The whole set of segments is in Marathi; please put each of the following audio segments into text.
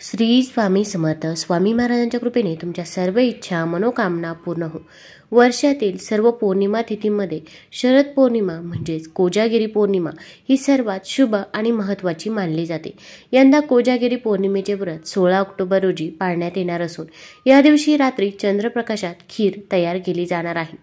श्री स्वामी समर्थ स्वामी महाराजांच्या कृपेने तुमच्या सर्व इच्छा मनोकामना पूर्ण हो। वर्षातील सर्व पौर्णिमा तिथींमध्ये शरद पौर्णिमा म्हणजेच कोजागिरी पौर्णिमा ही सर्वात शुभ आणि महत्त्वाची मानली जाते। यंदा कोजागिरी पौर्णिमेचे व्रत 16 ऑक्टोबर रोजी पाळण्यात येणार असून या दिवशी रात्री चंद्रप्रकाशात खीर तयार केली जाणार आहे।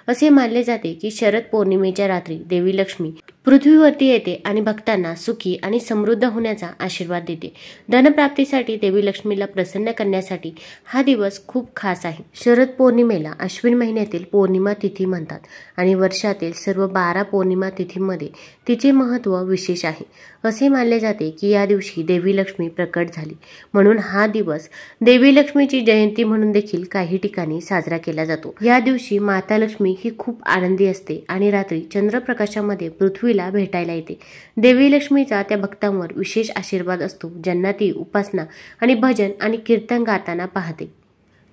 असे मानले जाते की शरद पौर्णिमेच्या रात्री देवी लक्ष्मी पृथ्वीवरती येते आणि भक्तांना सुखी आणि समृद्ध होण्याचा आशीर्वाद देते। धनप्राप्तीसाठी देवी लक्ष्मीला प्रसन्न करण्यासाठी हा दिवस खूप खास आहे। शरद पौर्णिमेला अश्विन महिन्यातील पौर्णिमा तिथी म्हणतात आणि वर्षातील सर्व 12 पौर्णिमा तिथींमध्ये तिचे महत्त्व विशेष आहे। असे मानले जाते की या दिवशी देवी लक्ष्मी प्रकट झाली, म्हणून हा दिवस देवी लक्ष्मीची जयंती म्हणून देखील काही ठिकाणी साजरा केला जातो। या दिवशी माता लक्ष्मी ही खूप आनंदी असते आणि रात्री चंद्रप्रकाशामध्ये पृथ्वीला भेटायला येते। देवी लक्ष्मीचा त्या भक्तांवर विशेष आशीर्वाद असतो ज्यांना ती उपासना आणि भजन आणि कीर्तन गाताना पाहते।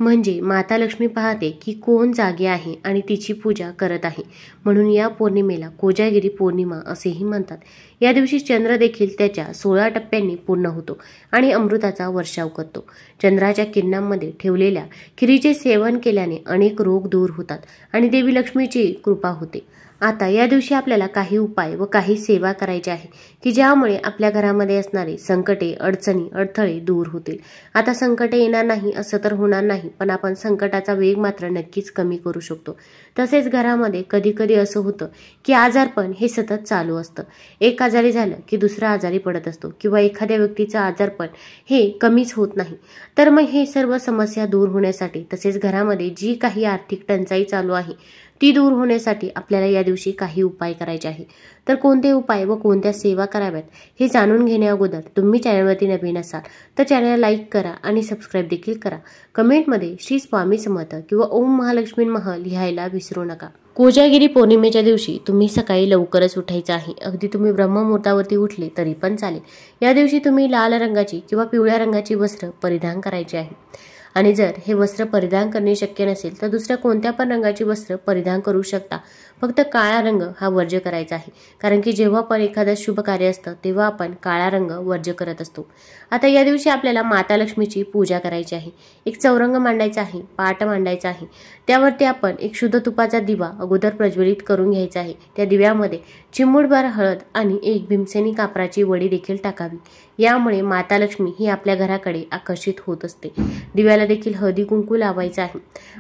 म्हणजे माता लक्ष्मी पाहते की कोण जागे आहे आणि तिची पूजा करत आहे, म्हणून या पौर्णिमेला कोजागिरी पौर्णिमा असेही म्हणतात। या दिवशी चंद्र देखील त्याच्या 16 टप्प्यांनी पूर्ण होतो आणि अमृताचा वर्षाव करतो। चंद्राच्या किरणांमध्ये ठेवलेल्या खिरीचे सेवन केल्याने अनेक रोग दूर होतात आणि देवी लक्ष्मीची कृपा होते। आता या दिवशी आपल्याला काही उपाय व काही सेवा करायची आहे की ज्यामुळे आपल्या घरामध्ये असणारे संकटे, अडचणी, अडथळे दूर होतील। आता संकटे येणार नाही असं तर होणार नाही, पण आपण संकटाचा वेग मात्र नक्कीच कमी करू शकतो। तसेच घरामध्ये कधी कधी असं होतं की आजारपण हे सतत चालू असतं। एक आजारी झालं की दुसरा आजारी पडत असतो किंवा एखाद्या व्यक्तीचं आजारपण हे कमीच होत नाही। तर मग हे सर्व समस्या दूर होण्यासाठी तसेच घरामध्ये जी काही आर्थिक टंचाई चालू आहे ती दूर होण्यासाठी आपल्याला या दिवशी काही उपाय करायचे आहे। तर कोणते उपाय व कोणत्या सेवा कराव्यात हे जाणून घेण्या अगोदर तुम्ही चॅनलवरती नवीन असाल तर चॅनलला लाईक करा आणि सबस्क्राईब देखील करा। कमेंटमध्ये श्री स्वामी समर्थ किंवा ओम महालक्ष्मी मह लिहायला विसरू नका। कोजागिरी पौर्णिमेच्या दिवशी तुम्ही सकाळी लवकरच उठायचं आहे। अगदी तुम्ही ब्रह्ममुहूर्तावरती उठले तरी पण चालेल। या दिवशी तुम्ही लाल रंगाची किंवा पिवळ्या रंगाची वस्त्र परिधान करायची आहे आणि जर हे वस्त्र परिधान करणे शक्य नसेल तर दुसऱ्या कोणत्या पण रंगाची वस्त्र परिधान करू शकता। फक्त काळा रंग हा वर्ज्य करायचा आहे, कारण की जेव्हा पण एखादं शुभ कार्य असतं तेव्हा आपण काळा रंग वर्ज्य करत असतो। आता या दिवशी आपल्याला माता लक्ष्मीची पूजा करायची आहे। एक चौरंग मांडायचा आहे, पाट मांडायचा आहे, त्यावरती आपण एक शुद्ध तुपाचा दिवा अगोदर प्रज्वलित करून घ्यायचा आहे। त्या दिव्यामध्ये चिमूटभर हळद आणि एक भीमसेनी कापराची वडी देखील टाकावी। यामुळे माता लक्ष्मी ही आपल्या घराकडे आकर्षित होत असते। दिव्याला देखील हळदी कुंकू लावायचं आहे।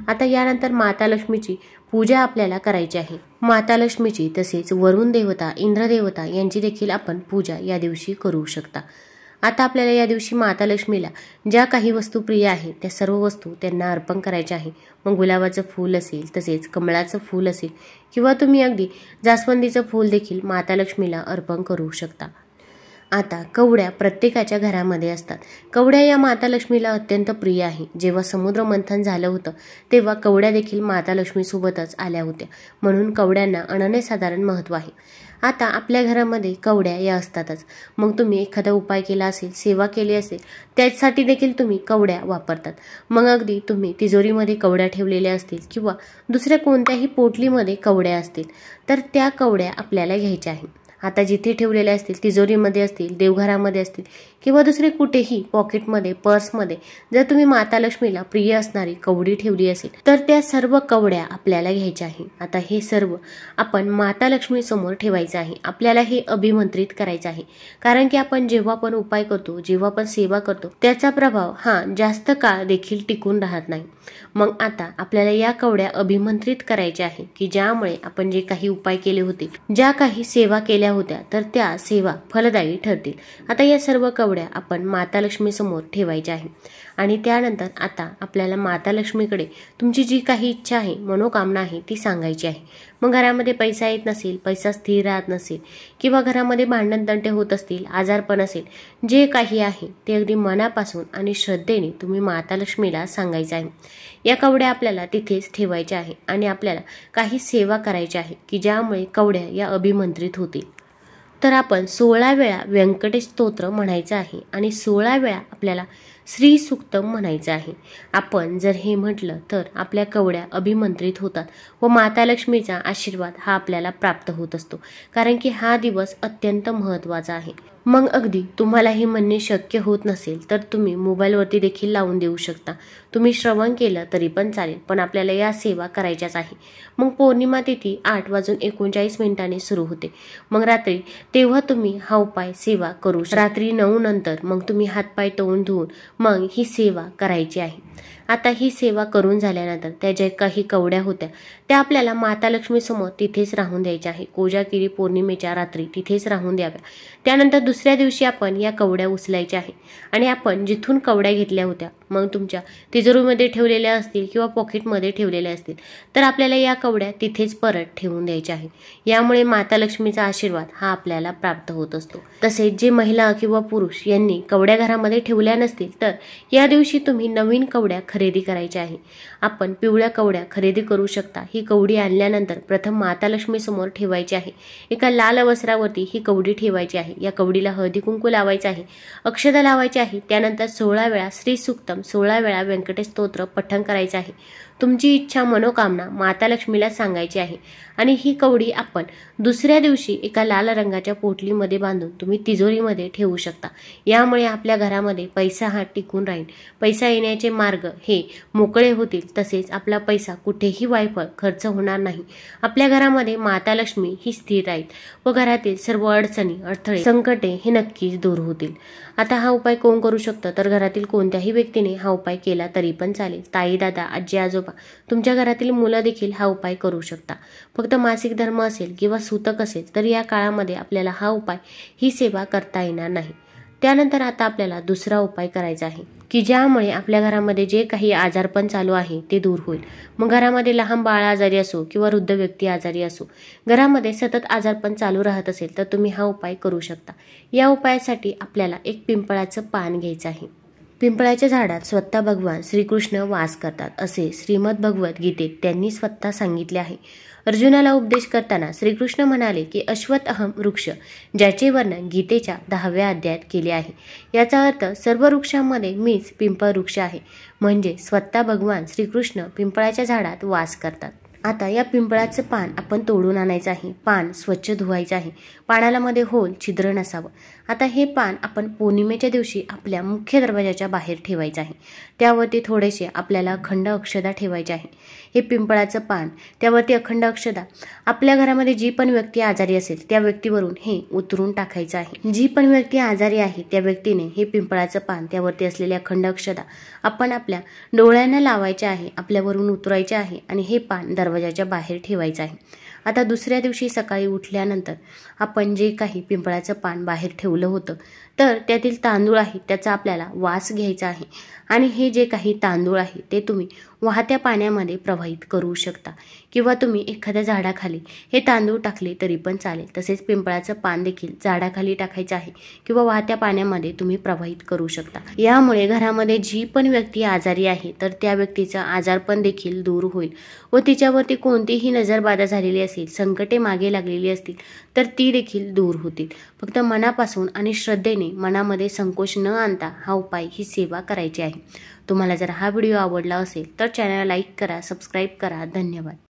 आता यानंतर माता लक्ष्मीची पूजा आपल्याला करायची आहे। माता लक्ष्मीची तसेच वरुण देवता, इंद्र देवता यांची देखील आपण पूजा या दिवशी करू शकता। आता आपल्याला या दिवशी माता लक्ष्मीला ज्या काही वस्तू प्रिय आहेत त्या सर्व वस्तू त्यांना अर्पण करायच्या आहे। मग गुलाबाचं फूल असेल, तसेच कमळाचं फूल असेल किंवा तुम्ही अगदी जास्वंदीचं फूल देखील माता लक्ष्मीला अर्पण करू शकता। आता कवड्या प्रत्येकाच्या घरामध्ये असतात। कवड्या या माता लक्ष्मीला अत्यंत प्रिय आहे। जेव्हा समुद्र मंथन झालं होतं तेव्हा कवड्या देखील माता लक्ष्मीसोबतच आल्या होत्या, म्हणून कवड्यांना अनन्यसाधारण महत्त्व आहे। आता आपल्या घरामध्ये कवड्या या असतातच, मग तुम्ही एखादा उपाय केला असेल, सेवा केली असेल, त्यासाठी देखील तुम्ही कवड्या वापरतात। मग अगदी तुम्ही तिजोरीमध्ये कवड्या ठेवलेल्या असतील किंवा दुसऱ्या कोणत्याही पोटलीमध्ये कवड्या असतील तर त्या कवड्या आपल्याला घ्यायच्या आहेत। आता जिथे ठेवलेल्या असतील, तिजोरीमध्ये असतील, देवघरामध्ये असतील किंवा दुसरे कुठेही पॉकेटमध्ये, पर्समध्ये जर तुम्ही माता लक्ष्मीला प्रिय असणारी कवडी ठेवली असेल तर त्या सर्व कवड्या आपल्याला घ्यायच्या आहे। आता हे सर्व आपण माता लक्ष्मी समोर ठेवायचं आहे। आपल्याला हे अभिमंत्रित करायचं आहे, कारण की आपण जेव्हा पण उपाय करतो, जेव्हा पण सेवा करतो त्याचा प्रभाव हा जास्त काळ देखील टिकून राहत नाही। मग आता आपल्याला या कवड्या अभिमंत्रित करायच्या आहे की ज्यामुळे आपण जे काही उपाय केले होते, ज्या काही सेवा केल्या होत्या तर त्या सेवा फलदायी ठरतील। आता या सर्व कवड्या आपण माता लक्ष्मी समोर ठेवायच्या आहे आणि त्यानंतर आता आपल्याला माता लक्ष्मीकडे तुमची जी काही इच्छा आहे, मनोकामना आहे ती सांगायची आहे। मग घरामध्ये पैसा येत नसेल, पैसा स्थिर राहत नसेल किंवा घरामध्ये भांडण तंटे होत असतील, आजारपण असेल, जे काही आहे ते अगदी मनापासून आणि श्रद्धेने तुम्ही माता लक्ष्मीला सांगायचं आहे। या कवड्या आपल्याला तिथेच ठेवायच्या आहे आणि आपल्याला काही सेवा करायची आहे की ज्यामुळे कवड्या या अभिमंत्रित होतील। तर आपण 16 वेळा व्यंकटेश स्तोत्र म्हणायचं आहे आणि 16 वेळा आपल्याला श्री सूक्तम म्हणायचं आहे। आपण जर हे म्हटलं तर आपल्या कवड्या अभिमंत्रित होतात व माता लक्ष्मीचा आशीर्वाद हा आपल्याला प्राप्त होत असतो, कारण की हा दिवस अत्यंत महत्त्वाचा आहे। मग अगदी तुम्हाला हे म्हणणे शक्य होत नसेल तर तुम्ही मोबाईलवरती देखील लावून देऊ शकता. तुम्ही श्रवण केलं तरी पण चालेल, पण आपल्याला या सेवा करायच्याच आहे. मग पौर्णिमा तिथी 8:39 सुरू होते. मग रात्री तेव्हा तुम्ही हा उपाय सेवा करू शकता. रात्री 9 नंतर मग तुम्ही हातपाय तोंड धुवून मग ही सेवा करायची आहे. आता ही सेवा करून झाल्यानंतर त्या ज्या काही कवड्या होत्या त्या आपल्याला माता लक्ष्मी समोर तिथेच राहून द्यायच्या आहे. कोजागिरी पौर्णिमेच्या रात्री तिथेच राहून द्याव्या. त्यानंतर दुसऱ्या दिवशी आपण या कवड्या उचलायच्या आहे आणि आपण जिथून कवड्या घेतल्या होत्या मग तुमच्या तिजोरीमध्ये ठेवलेल्या असतील किंवा पॉकेटमध्ये ठेवलेल्या असतील तर आपल्याला या कवड्या तिथेच परत ठेवून द्यायच्या आहे. यामुळे माता लक्ष्मीचा आशीर्वाद हा आपल्याला प्राप्त होत असतो. तसेच जे महिला किंवा पुरुष यांनी कवड्या घरामध्ये ठेवल्या नसतील तर या दिवशी तुम्ही नवीन कवड्या खरेदी करायच्या आहे. आपण पिवळ्या कवड्या खरेदी करू शकता. ही कवडी आणल्यानंतर प्रथम माता लक्ष्मी समोर ठेवायची आहे. एका लाल वस्त्रावरती ही कवडी ठेवायची आहे. या कवडीला हळदी कुंकू लावायचं आहे, अक्षता लावायची आहे. त्यानंतर 16 वेळा श्री सुक्तम, 16 वेळा व्यंकटेश स्तोत्र पठण करायचं आहे. तुमची इच्छा मनोकामना माता लक्ष्मीला सांगायची आहे आणि ही कवडी आपण दुसऱ्या दिवशी एका लाल रंगाच्या पोटलीमध्ये बांधून तुम्ही तिजोरीमध्ये ठेवू शकता. यामुळे आपल्या घरामध्ये पैसा हा टिकून राहील. पैसा येण्याचे मार्ग हे मोकळे होतील. तसेच आपला पैसा कुठेही वायफळ खर्च होणार नाही. आपल्या घरामध्ये माता लक्ष्मी ही स्थिर राहील व घरातील सर्व अडचणी, अडथळे, संकटे हे नक्कीच दूर होतील. आता हा उपाय कोण करू शकतं तर घरातील कोणत्याही व्यक्तीने हा उपाय केला तरी पण चालेल. ताई, दादा, आजी, आजोबा, तुमच्या घरातील मुलं देखील हा उपाय करू शकता. फक्त मासिक धर्म असेल किंवा सूतक असेल तर या काळामध्ये आपल्याला हा उपाय ही सेवा करता येणार नाही. त्यानंतर आता आपल्याला दुसरा उपाय करायचा आहे की ज्यामुळे आपल्या घरामध्ये जे काही आजारपण चालू आहे ते दूर होईल. मग घरामध्ये लहान बाळ आजारी असो किंवा वृद्ध व्यक्ती आजारी असो, घरामध्ये सतत आजारपण चालू राहत असेल तर तुम्ही हा उपाय करू शकता. या उपायासाठी आपल्याला एक पिंपळाचं पान घ्यायचं आहे. पिंपळाच्या झाडात स्वतः भगवान श्रीकृष्ण वास करतात असे श्रीमद भगवत गीतेत त्यांनी स्वतः सांगितले आहे. अर्जुनाला उपदेश करताना श्रीकृष्ण म्हणाले की अश्वत्थहम वृक्ष, ज्याचे वर्णन गीतेच्या 10व्या अध्यायात केले आहे. याचा अर्थ सर्व वृक्षांमध्ये मीच पिंपळ वृक्ष आहे. म्हणजे स्वतः भगवान श्रीकृष्ण पिंपळाच्या झाडात वास करतात. आता या पिंपळाचं पान आपण तोडून आणायचं आहे. पान स्वच्छ धुवायचं आहे. पानाला मध्ये होल, छिद्र नसावं. आता हे पान आपण पौर्णिमेच्या दिवशी आपल्या मुख्य दरवाजाच्या बाहेर ठेवायचं आहे. त्यावरती थोडेसे आपल्याला अखंड अक्षता ठेवायचे आहे. हे पिंपळाचं पान, त्यावरती अखंड अक्षता. आपल्या घरामध्ये जी पण व्यक्ती आजारी असेल त्या व्यक्तीवरून हे उतरून टाकायचं आहे. जी पण व्यक्ती आजारी आहे त्या व्यक्तीने हे पिंपळाचं पान, त्यावरती असलेली अखंड अक्षता आपण आपल्या डोळ्यांना लावायचे आहे, आपल्यावरून उतरायचे आहे आणि हे पान दरवाजाच्या बाहेर ठेवायचं आहे. आता दुसऱ्या दिवशी सकाळी उठल्यानंतर आपण जे काही पिंपळाचं पान बाहेर ठेवलं होतं तर त्यातील तांदूळ आहे त्याचा आपल्याला वास घ्यायचा आहे आणि हे जे काही तांदूळ आहे ते तुम्ही वाहत्या पाण्यामध्ये प्रवाहित करू शकता किंवा तुम्ही एखाद्या झाडाखाली हे तांदूळ टाकले तरी पण चालेल. तसेच पिंपळाचं पान देखील झाडाखाली टाकायचं आहे किंवा वाहत्या पाण्यामध्ये तुम्ही प्रवाहित करू शकता. यामुळे घरामध्ये जी पण व्यक्ती आजारी आहे तर त्या व्यक्तीचं आजारपण देखील दूर होईल व तिच्यावरती कोणतीही नजरबाधा झालेली असेल, संकटे मागे लागलेली असतील तर ती देखील दूर होतील. फक्त मनापासून आणि श्रद्धेने, मनामध्ये संकोच न आणता हा उपाय, ही सेवा करायची आहे. तुम्हाला जर हा व्हिडिओ आवडला असेल तर चॅनलला लाईक करा, सबस्क्राईब करा. धन्यवाद.